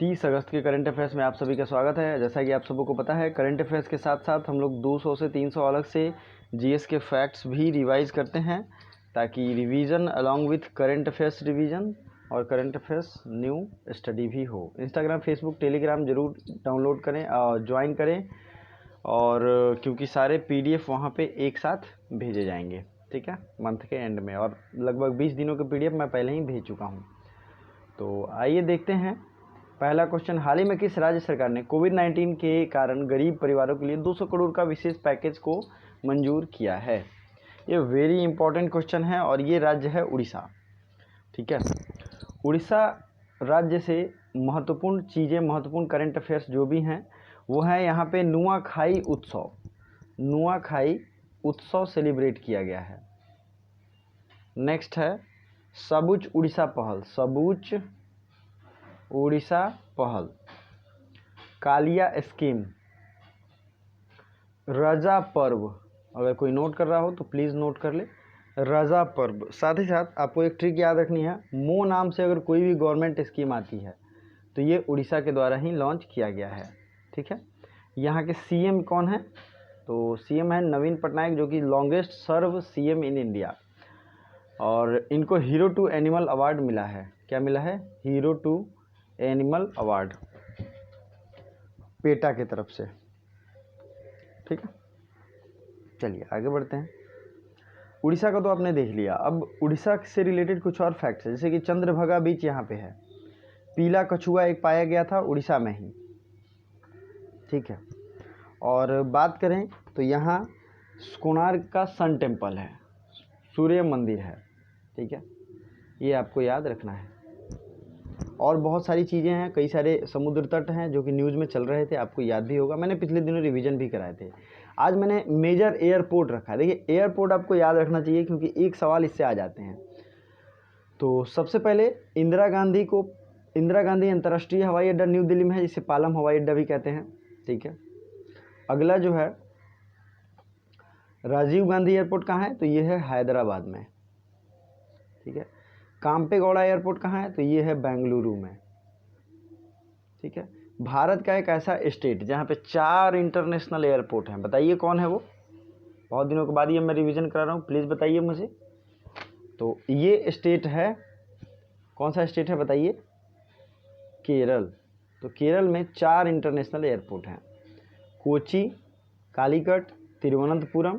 30 अगस्त के current affairs में आप सभी का स्वागत है। जैसा कि आप सबों को पता है, करंट अफेयर्स के साथ साथ हम लोग 200 से 300 अलग से जीएस के फैक्ट्स भी रिवाइज करते हैं, ताकि revision along with current affairs revision और करंट अफेयर्स न्यू स्टडी भी हो। इंस्टाग्राम, फेसबुक, टेलीग्राम जरूर डाउनलोड करें और ज्वाइन करें, और क्योंकि सारे पीडीएफ वहाँ पे एक साथ भेजे जाएंगे, ठीक है, मंथ के एंड में। और लगभग 20 दिनों के पीडीएफ मैं पहले ही भेज चुका हूँ। तो आइए देखते हैं पहला क्वेश्चन। हाल ही में किस राज्य सरकार ने कोविड-19 के कारण गरीब परिवारों के लिए 200 करोड़ का विशेष पैकेज को मंजूर किया है? ये वेरी इंपॉर्टेंट क्वेश्चन है और ये राज्य है उड़ीसा, ठीक है। उड़ीसा राज्य से महत्वपूर्ण चीज़ें, महत्वपूर्ण करंट अफेयर्स जो भी हैं वो है यहाँ पे नुआखाई उत्सव। नुआखाई उत्सव सेलिब्रेट किया गया है। नेक्स्ट है सबुज उड़ीसा पहल। सबुज उड़ीसा पहल। कालिया स्कीम। रजा पर्व। अगर कोई नोट कर रहा हो तो प्लीज़ नोट कर ले, रजा पर्व। साथ ही साथ आपको एक ट्रिक याद रखनी है, मो नाम से अगर कोई भी गवर्नमेंट स्कीम आती है तो ये उड़ीसा के द्वारा ही लॉन्च किया गया है, ठीक है। यहाँ के सीएम कौन है? तो सीएम है नवीन पटनायक, जो कि longest serve CM in India, और इनको हीरो टू एनिमल अवार्ड मिला है। क्या मिला है? Hero to animal award PETA की तरफ से, ठीक है। चलिए आगे बढ़ते हैं। उड़ीसा का तो आपने देख लिया। अब उड़ीसा से रिलेटेड कुछ और फैक्ट्स है, जैसे कि चंद्रभागा बीच यहाँ पे है। पीला कछुआ एक पाया गया था उड़ीसा में ही, ठीक है। और बात करें तो यहाँ कोणार्क का सन टेम्पल है, सूर्य मंदिर है, ठीक है। ये आपको याद रखना है। और बहुत सारी चीज़ें हैं, कई सारे समुद्र तट हैं जो कि न्यूज़ में चल रहे थे, आपको याद भी होगा। मैंने पिछले दिनों रिवीजन भी कराए थे। आज मैंने मेजर एयरपोर्ट रखा है। देखिए, एयरपोर्ट आपको याद रखना चाहिए क्योंकि एक सवाल इससे आ जाते हैं। तो सबसे पहले इंदिरा गांधी अंतर्राष्ट्रीय हवाई अड्डा न्यू दिल्ली में है, जिसे पालम हवाई अड्डा भी कहते हैं, ठीक है। अगला जो है राजीव गांधी एयरपोर्ट कहाँ है? तो ये है हैदराबाद में, ठीक है। काम्पेगौड़ा एयरपोर्ट कहाँ है? तो ये है बेंगलुरु में, ठीक है। भारत का एक ऐसा स्टेट जहाँ पे 4 इंटरनेशनल एयरपोर्ट हैं, बताइए कौन है वो? बहुत दिनों के बाद ये मैं रिवीजन करा रहा हूँ, प्लीज़ बताइए मुझे। तो ये स्टेट है, कौन सा स्टेट है बताइए? केरल। तो केरल में 4 इंटरनेशनल एयरपोर्ट हैं, कोची, कालीकट, तिरुवनंतपुरम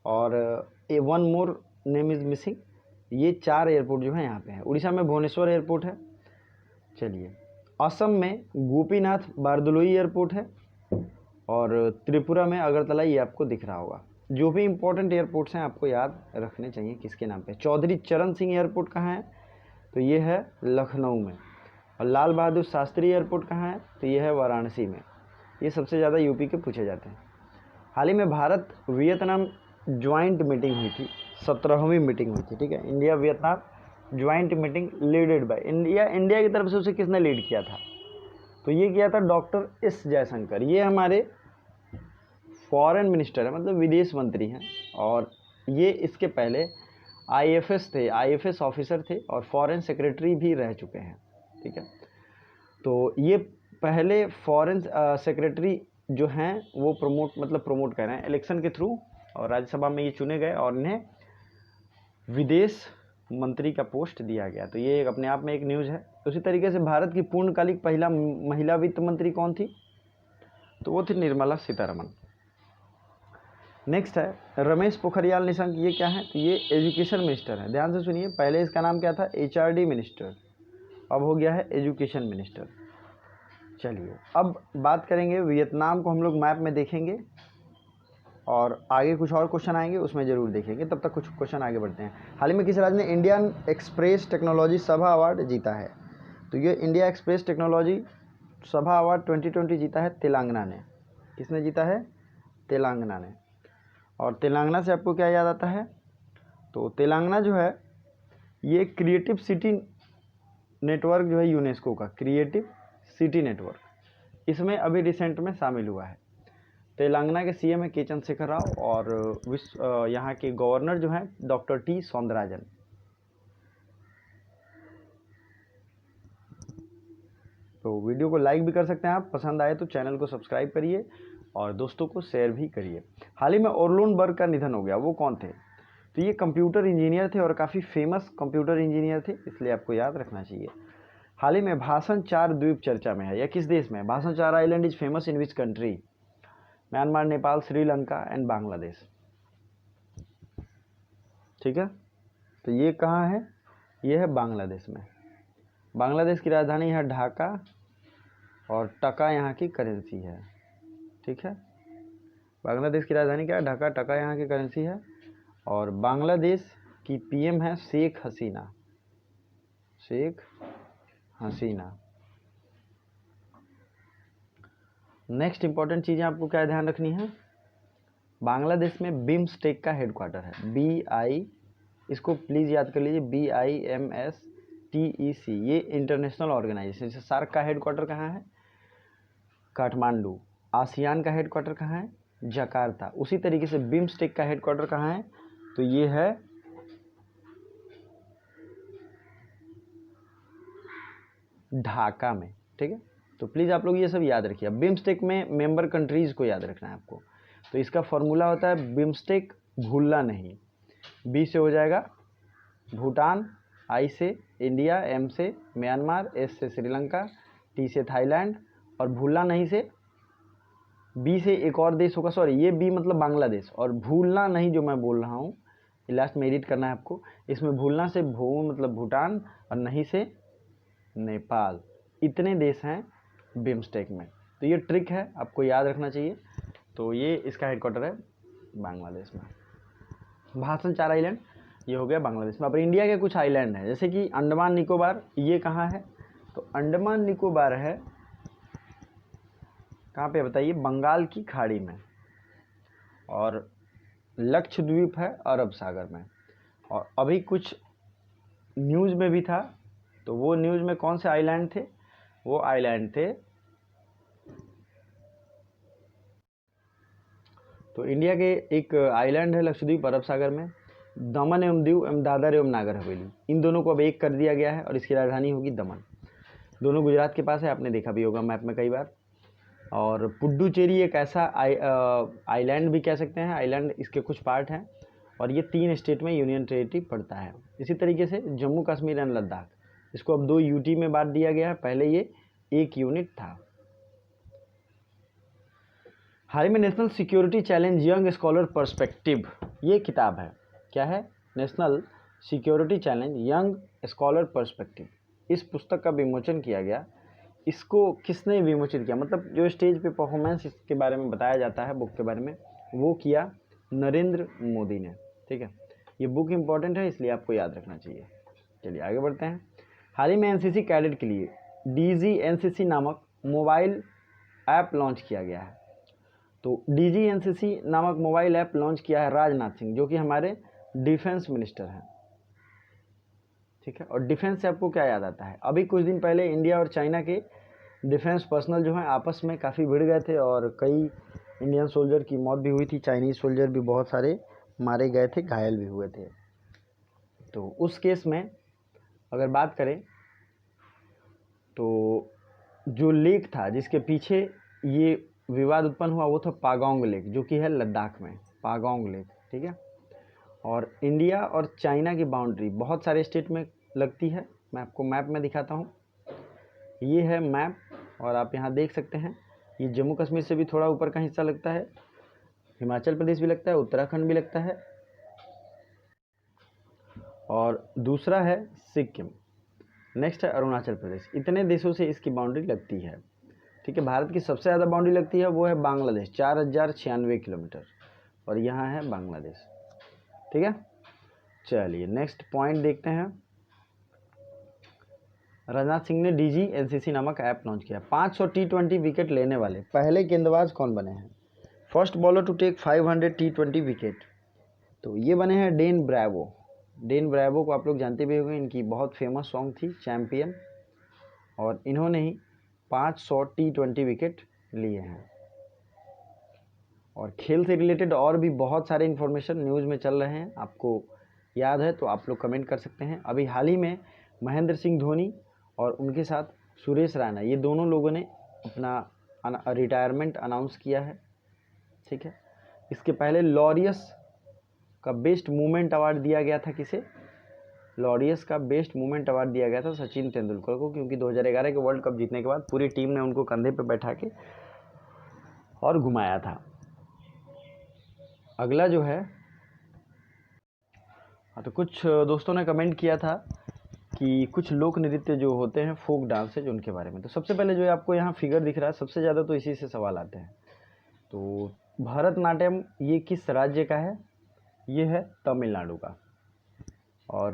और one more name is missing. ये 4 एयरपोर्ट जो है यहाँ पे हैं। उड़ीसा में भुवनेश्वर एयरपोर्ट है। चलिए, असम में गोपीनाथ बारदोलोई एयरपोर्ट है, और त्रिपुरा में अगरतला, ये आपको दिख रहा होगा। जो भी इंपॉर्टेंट एयरपोर्ट्स हैं आपको याद रखने चाहिए किसके नाम पे। चौधरी चरण सिंह एयरपोर्ट कहाँ है? तो ये है लखनऊ में। और लाल बहादुर शास्त्री एयरपोर्ट कहाँ है? तो ये है वाराणसी में। ये सबसे ज़्यादा यूपी के पूछे जाते हैं। हाल ही में भारत वियतनाम ज्वाइंट मीटिंग हुई थी, 17वीं मीटिंग हुई थी, ठीक है। India Vietnam joint meeting leaded by India की तरफ से उसे किसने लीड किया था? तो ये किया था डॉक्टर एस जयशंकर। ये हमारे फॉरेन मिनिस्टर है, मतलब विदेश मंत्री हैं, और ये इसके पहले आईएफएस थे, आईएफएस ऑफिसर थे और फॉरेन सेक्रेटरी भी रह चुके हैं, ठीक है। तो ये पहले फॉरेन सेक्रेटरी जो हैं वो प्रमोट कर रहे हैं इलेक्शन के थ्रू, और राज्यसभा में ये चुने गए और इन्हें विदेश मंत्री का पोस्ट दिया गया। तो ये अपने आप में एक न्यूज़ है। उसी तरीके से भारत की पूर्णकालिक पहला महिला वित्त मंत्री कौन थी? तो वो थी निर्मला सीतारमण। नेक्स्ट है रमेश पोखरियाल निशंक। ये क्या है? तो ये एजुकेशन मिनिस्टर है। ध्यान से सुनिए, पहले इसका नाम क्या था? एचआरडी मिनिस्टर, अब हो गया है एजुकेशन मिनिस्टर। चलिए, अब बात करेंगे वियतनाम को, हम लोग मैप में देखेंगे और आगे कुछ और क्वेश्चन आएंगे उसमें ज़रूर देखेंगे। तब तक कुछ क्वेश्चन आगे बढ़ते हैं। हाल ही में किस राज्य ने इंडियन एक्सप्रेस टेक्नोलॉजी सभा अवार्ड जीता है? तो ये इंडिया एक्सप्रेस टेक्नोलॉजी सभा अवार्ड 2020 जीता है तेलंगाना ने। किसने जीता है? तेलंगाना ने। और तेलंगाना से आपको क्या याद आता है? तो तेलंगाना जो है ये क्रिएटिव सिटी नेटवर्क जो है यूनेस्को का, क्रिएटिव सिटी नेटवर्क, इसमें अभी रिसेंट में शामिल हुआ है। तेलंगाना के सीएम है के चंद्रशेखर राव, और यहाँ के गवर्नर जो हैं डॉक्टर टी सौंदरराजन। तो वीडियो को लाइक भी कर सकते हैं आप, पसंद आए तो चैनल को सब्सक्राइब करिए और दोस्तों को शेयर भी करिए। हाल ही में ओरलोन बर्ग का निधन हो गया। वो कौन थे? तो ये कंप्यूटर इंजीनियर थे और काफ़ी फेमस कंप्यूटर इंजीनियर थे, इसलिए आपको याद रखना चाहिए। हाल ही में भाषण 4 द्वीप चर्चा में है। यह किस देश में? भाषण 4 island is famous in which country? Myanmar, Nepal, Sri Lanka and Bangladesh. ठीक है, तो ये कहाँ है? ये है बांग्लादेश में। बांग्लादेश की राजधानी है ढाका और टका यहाँ की करेंसी है। ठीक है, बांग्लादेश की राजधानी क्या है? ढाका। टका यहाँ की करेंसी है और बांग्लादेश की पीएम है शेख हसीना। शेख हसीना। नेक्स्ट इंपॉर्टेंट चीज़ें आपको क्या ध्यान रखनी है? बांग्लादेश में बिम्स्टेक का हेडक्वार्टर है। BI, इसको प्लीज़ याद कर लीजिए, BIMSTEC। ये इंटरनेशनल ऑर्गेनाइजेशन। जैसे सार्क का हेडक्वार्टर कहाँ है? काठमांडू। आसियान का हेडक्वार्टर कहाँ है? जकार्ता। उसी तरीके से बिम्स्टेक का हेडक्वार्टर कहाँ है? तो ये है ढाका में। ठीक है, तो प्लीज़ आप लोग ये सब याद रखिए। बिम्स्टेक में मेंबर कंट्रीज़ को याद रखना है आपको। तो इसका फॉर्मूला होता है बिम्स्टेक, भूलना नहीं। B से हो जाएगा भूटान, I से इंडिया, M से म्यांमार, S से श्रीलंका, T से थाईलैंड और भूलना नहीं से B से एक और देश होगा। सॉरी, ये B मतलब बांग्लादेश, और भूलना नहीं जो मैं बोल रहा हूँ लास्ट में एडिट करना है आपको। इसमें भूलना से भू मतलब भूटान और नहीं से नेपाल। इतने देश हैं बिम्स्टेक में। तो ये ट्रिक है, आपको याद रखना चाहिए। तो ये इसका हेडक्वार्टर है बांग्लादेश में। भाषण 4 आइलैंड ये हो गया बांग्लादेश में। अब इंडिया के कुछ आइलैंड हैं, जैसे कि अंडमान निकोबार। ये कहाँ है? तो अंडमान निकोबार है कहाँ पे बताइए? बंगाल की खाड़ी में। और लक्षद्वीप है अरब सागर में। और अभी कुछ न्यूज़ में भी था, तो वो न्यूज़ में कौन से आइलैंड थे? वो आइलैंड थे, तो इंडिया के एक आइलैंड है लक्षद्वीप अरब सागर में, दमन एवं दीव एवं दादर एवं नागर हवेली। इन दोनों को अब एक कर दिया गया है और इसकी राजधानी होगी दमन। दोनों गुजरात के पास है, आपने देखा भी होगा मैप में कई बार। और पुडुचेरी एक ऐसा आइलैंड भी कह सकते हैं, आइलैंड इसके कुछ पार्ट हैं और ये 3 स्टेट में यूनियन टेरिटरी पड़ता है। इसी तरीके से जम्मू कश्मीर एंड लद्दाख, इसको अब 2 UT में बांट दिया गया है, पहले ये 1 यूनिट था। हाल ही में national security challenge young scholar perspective, ये किताब है। क्या है? National security challenge young scholar perspective. इस पुस्तक का विमोचन किया गया। इसको किसने विमोचित किया? मतलब जो स्टेज पे परफॉर्मेंस इसके बारे में बताया जाता है बुक के बारे में, वो किया नरेंद्र मोदी ने। ठीक है, ये बुक इंपॉर्टेंट है इसलिए आपको याद रखना चाहिए। चलिए आगे बढ़ते हैं। हाल ही में NCC कैडेट के लिए DG NCC नामक मोबाइल ऐप लॉन्च किया गया है। तो DG NCC नामक मोबाइल ऐप लॉन्च किया है राजनाथ सिंह, जो कि हमारे डिफेंस मिनिस्टर हैं। ठीक है, और डिफेंस से आपको क्या याद आता है? अभी कुछ दिन पहले इंडिया और चाइना के डिफेंस पर्सनल जो हैं आपस में काफ़ी भिड़ गए थे और कई इंडियन सोल्जर की मौत भी हुई थी, चाइनीज़ सोल्जर भी बहुत सारे मारे गए थे, घायल भी हुए थे। तो उस केस में अगर बात करें तो जो लेक था जिसके पीछे ये विवाद उत्पन्न हुआ वो था पागोंग लेक, जो कि है लद्दाख में, पागोंग लेक। ठीक है, और इंडिया और चाइना की बाउंड्री बहुत सारे स्टेट में लगती है। मैं आपको मैप में दिखाता हूँ, ये है मैप और आप यहाँ देख सकते हैं। ये जम्मू कश्मीर से भी थोड़ा ऊपर का हिस्सा लगता है, हिमाचल प्रदेश भी लगता है, उत्तराखंड भी लगता है और दूसरा है सिक्किम, नेक्स्ट है अरुणाचल प्रदेश। इतने देशों से इसकी बाउंड्री लगती है। ठीक है, भारत की सबसे ज़्यादा बाउंड्री लगती है वो है बांग्लादेश, 4096 किलोमीटर, और यहाँ है बांग्लादेश। ठीक है, चलिए नेक्स्ट पॉइंट देखते हैं। राजनाथ सिंह ने DG NCC नामक ऐप लॉन्च किया। 500 T20 विकेट लेने वाले पहले गेंदबाज कौन बने हैं? First bowler to take 500 T20 wicket, तो ये बने हैं डेन ब्रावो। डेन ब्रावो को आप लोग जानते भी होंगे, इनकी बहुत फेमस सॉन्ग थी चैम्पियन, और इन्होंने ही 500 T20 विकेट लिए हैं। और खेल से रिलेटेड और भी बहुत सारे इन्फॉर्मेशन न्यूज़ में चल रहे हैं, आपको याद है तो आप लोग कमेंट कर सकते हैं। अभी हाल ही में महेंद्र सिंह धोनी और उनके साथ सुरेश रैना, ये दोनों लोगों ने अपना रिटायरमेंट अनाउंस किया है। ठीक है, इसके पहले लॉरियस का बेस्ट मूवमेंट अवार्ड दिया गया था किसे? लॉरियस का बेस्ट मूवमेंट अवार्ड दिया गया था सचिन तेंदुलकर को, क्योंकि 2011 के वर्ल्ड कप जीतने के बाद पूरी टीम ने उनको कंधे पे बैठा के और घुमाया था। अगला जो है, तो कुछ दोस्तों ने कमेंट किया था कि कुछ लोक नृत्य जो होते हैं, फोक डांस है जो, उनके बारे में। तो सबसे पहले जो है आपको यहाँ फिगर दिख रहा है, सबसे ज़्यादा तो इसी से सवाल आते हैं। तो भरतनाट्यम ये किस राज्य का है? ये है तमिलनाडु का। और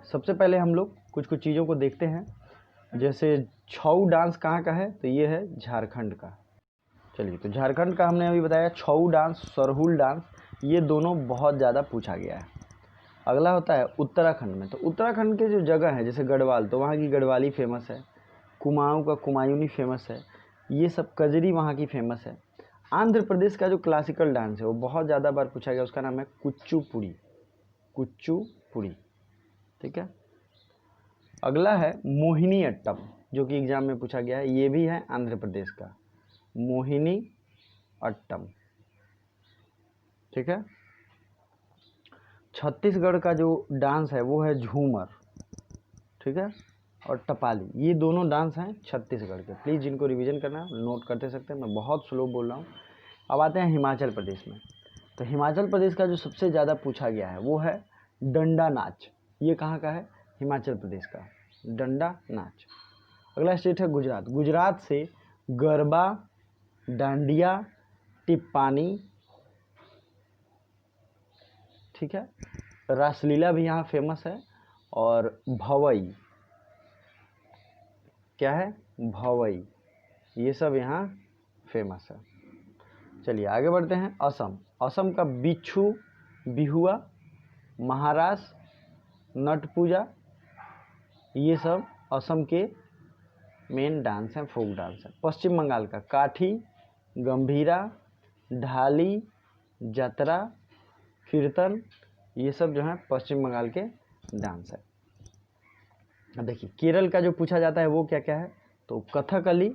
सबसे पहले हम लोग कुछ कुछ चीज़ों को देखते हैं, जैसे छऊ डांस कहाँ का है? तो ये है झारखंड का। चलिए, तो झारखंड का हमने अभी बताया। छऊ डांस, सरहुल डांस, ये दोनों बहुत ज़्यादा पूछा गया है। अगला होता है उत्तराखंड में। तो उत्तराखंड के जो जगह है जैसे गढ़वाल, तो वहाँ की गढ़वाली फेमस है। कुमाऊँ का कुमायूनी फेमस है। ये सब कजरी वहाँ की फेमस है। आंध्र प्रदेश का जो क्लासिकल डांस है वो बहुत ज़्यादा बार पूछा गया, उसका नाम है कुच्चुपुड़ी। कुच्चुपुड़ी, ठीक है। अगला है मोहिनी अट्टम, जो कि एग्जाम में पूछा गया है। ये भी है आंध्र प्रदेश का, मोहिनी अट्टम, ठीक है। छत्तीसगढ़ का जो डांस है वो है झूमर, ठीक है, और टपाली। ये दोनों डांस हैं छत्तीसगढ़ के। प्लीज़ जिनको रिवीजन करना है नोट करते सकते हैं, मैं बहुत स्लो बोल रहा हूँ। अब आते हैं हिमाचल प्रदेश में। तो हिमाचल प्रदेश का जो सबसे ज़्यादा पूछा गया है वो है डंडा नाच। ये कहाँ का है? हिमाचल प्रदेश का डंडा नाच। अगला स्टेट है गुजरात। गुजरात से गरबा, डांडिया, टिप्पानी, ठीक है, रासलीला भी यहाँ फेमस है। और भवई, क्या है? भवई, ये सब यहाँ फेमस है। चलिए आगे बढ़ते हैं। असम। असम का बिच्छू, बिहुआ, महारास, नट पूजा, ये सब असम के मेन डांस हैं, फोक डांस हैं। पश्चिम बंगाल का काठी, गंभीरा, ढाली, जतरा, कीर्तन, ये सब जो है पश्चिम बंगाल के डांस है। अब देखिए केरल का जो पूछा जाता है वो क्या क्या है? तो कथकली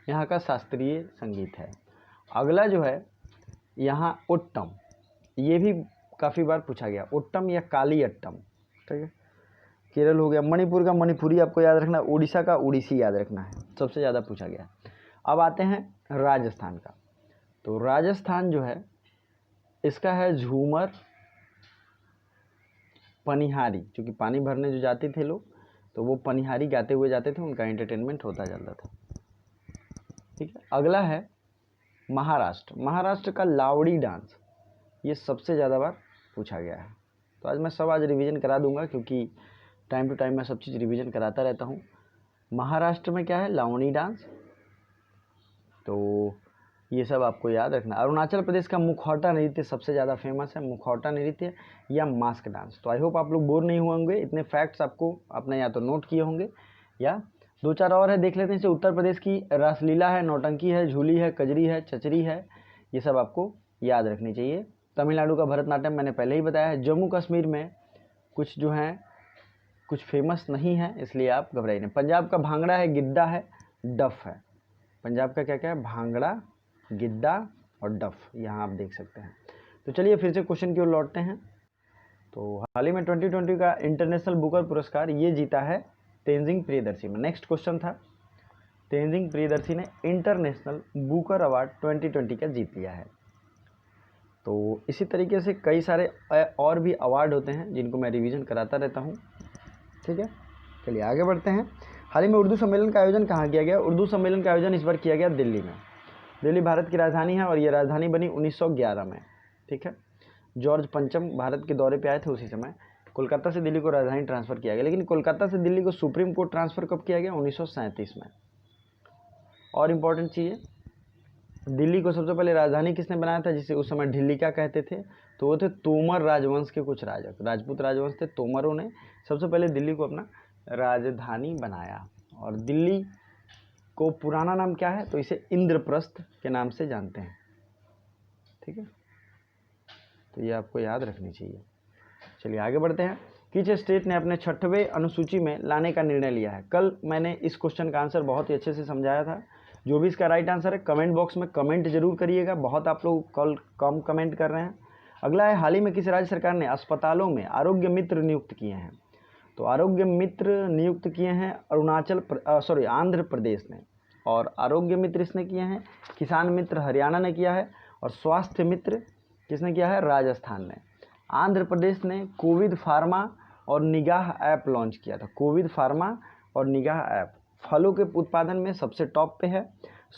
यहाँ का शास्त्रीय संगीत है। अगला जो है यहाँ ओट्टम, ये भी काफ़ी बार पूछा गया, ओट्टम या काली अट्टम, ठीक है। केरल हो गया। मणिपुर का मणिपुरी आपको याद रखना है। उड़ीसा का उड़ीसी याद रखना है, सबसे ज़्यादा पूछा गया। अब आते हैं राजस्थान का। तो राजस्थान जो है इसका है झूमर, पनिहारी, क्योंकि पानी भरने जो जाते थे लोग तो वो पनिहारी गाते हुए जाते थे, उनका एंटरटेनमेंट होता जाता था, ठीक है। अगला है महाराष्ट्र। महाराष्ट्र का लावड़ी डांस, ये सबसे ज़्यादा बार पूछा गया है। तो आज मैं सब रिवीजन करा दूंगा, क्योंकि टाइम टू टाइम मैं सब चीज़ रिवीजन कराता रहता हूँ। महाराष्ट्र में क्या है? लावणी डांस, तो ये सब आपको याद रखना। अरुणाचल प्रदेश का मुखौटा नृत्य सबसे ज़्यादा फेमस है, मुखौटा नृत्य या मास्क डांस। तो आई होप आप लोग बोर नहीं हुए होंगे, इतने फैक्ट्स आपको आपने या तो नोट किए होंगे या दो चार और है देख लेते हैं। जैसे उत्तर प्रदेश की रासलीला है, नौटंकी है, झूली है, कजरी है, चचरी है, ये सब आपको याद रखनी चाहिए। तमिलनाडु का भरतनाट्यम मैंने पहले ही बताया है। जम्मू कश्मीर में कुछ जो हैं कुछ फेमस नहीं है, इसलिए आप घबराइए नहीं। पंजाब का भांगड़ा है, गिद्दा है, डफ है। पंजाब का क्या क्या है? भांगड़ा, गिद्दा और डफ, यहाँ आप देख सकते हैं। तो चलिए फिर से क्वेश्चन की ओर लौटते हैं। तो हाल ही में 2020 का इंटरनेशनल बुकर पुरस्कार ये जीता है तेंजिंग प्रियदर्शी में। नेक्स्ट क्वेश्चन था, तेंजिंग प्रियदर्शी ने इंटरनेशनल बुकर अवार्ड 2020 का जीत लिया है। तो इसी तरीके से कई सारे और भी अवार्ड होते हैं जिनको मैं रिवीजन कराता रहता हूँ, ठीक है। चलिए आगे बढ़ते हैं। हाल ही में उर्दू सम्मेलन का आयोजन कहाँ किया गया? उर्दू सम्मेलन का आयोजन इस बार किया गया दिल्ली में। दिल्ली भारत की राजधानी है और ये राजधानी बनी 1911 में, ठीक है। जॉर्ज पंचम भारत के दौरे पे आए थे उसी समय। कोलकाता से दिल्ली को राजधानी ट्रांसफ़र किया गया, लेकिन कोलकाता से दिल्ली को सुप्रीम कोर्ट ट्रांसफ़र कब किया गया? 1937 में। और इम्पॉर्टेंट चीज़ है, दिल्ली को सबसे पहले राजधानी किसने बनाया था, जिसे उस समय ढिल्लिका कहते थे? तो वो थे तोमर राजवंश के कुछ राजक, राजपूत राजवंश थे। तोमरों ने सबसे पहले दिल्ली को अपना राजधानी बनाया। और दिल्ली को पुराना नाम क्या है? तो इसे इंद्रप्रस्थ के नाम से जानते हैं, ठीक है। तो ये आपको याद रखनी चाहिए। चलिए आगे बढ़ते हैं। किस स्टेट ने अपने 6वें अनुसूची में लाने का निर्णय लिया है? कल मैंने इस क्वेश्चन का आंसर बहुत ही अच्छे से समझाया था। जो भी इसका राइट आंसर है कमेंट बॉक्स में कमेंट जरूर करिएगा, बहुत आप लोग कल कम कमेंट कर रहे हैं। अगला है, हाल ही में किस राज्य सरकार ने अस्पतालों में आरोग्य मित्र नियुक्त किए हैं? तो आरोग्य मित्र नियुक्त किए हैं आंध्र प्रदेश ने, और आरोग्य मित्र इसने किए हैं, किसान मित्र हरियाणा ने किया है, और स्वास्थ्य मित्र किसने किया है? राजस्थान ने। आंध्र प्रदेश ने कोविड फार्मा और निगाह ऐप लॉन्च किया था। कोविड फार्मा और निगाह ऐप। फलों के उत्पादन में सबसे टॉप पे है।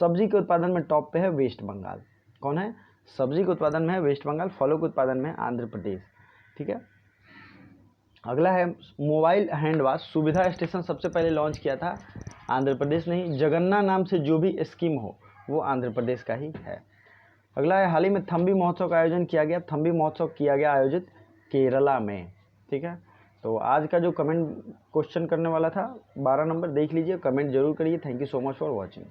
सब्जी के उत्पादन में टॉप पे है वेस्ट बंगाल। कौन है? सब्जी के उत्पादन में है वेस्ट बंगाल, फलों के उत्पादन में आंध्र प्रदेश। ठीक है। अगला है, मोबाइल हैंड वॉश सुविधा स्टेशन सबसे पहले लॉन्च किया था आंध्र प्रदेश ने ही। जगन्ना नाम से जो भी स्कीम हो वो आंध्र प्रदेश का ही है। अगला है, हाल ही में थम्बी महोत्सव का आयोजन किया गया। थम्बी महोत्सव किया गया आयोजित केरला में। ठीक है। तो आज का जो कमेंट क्वेश्चन करने वाला था 12 नंबर, देख लीजिए, कमेंट जरूर करिए। Thank you so much for watching.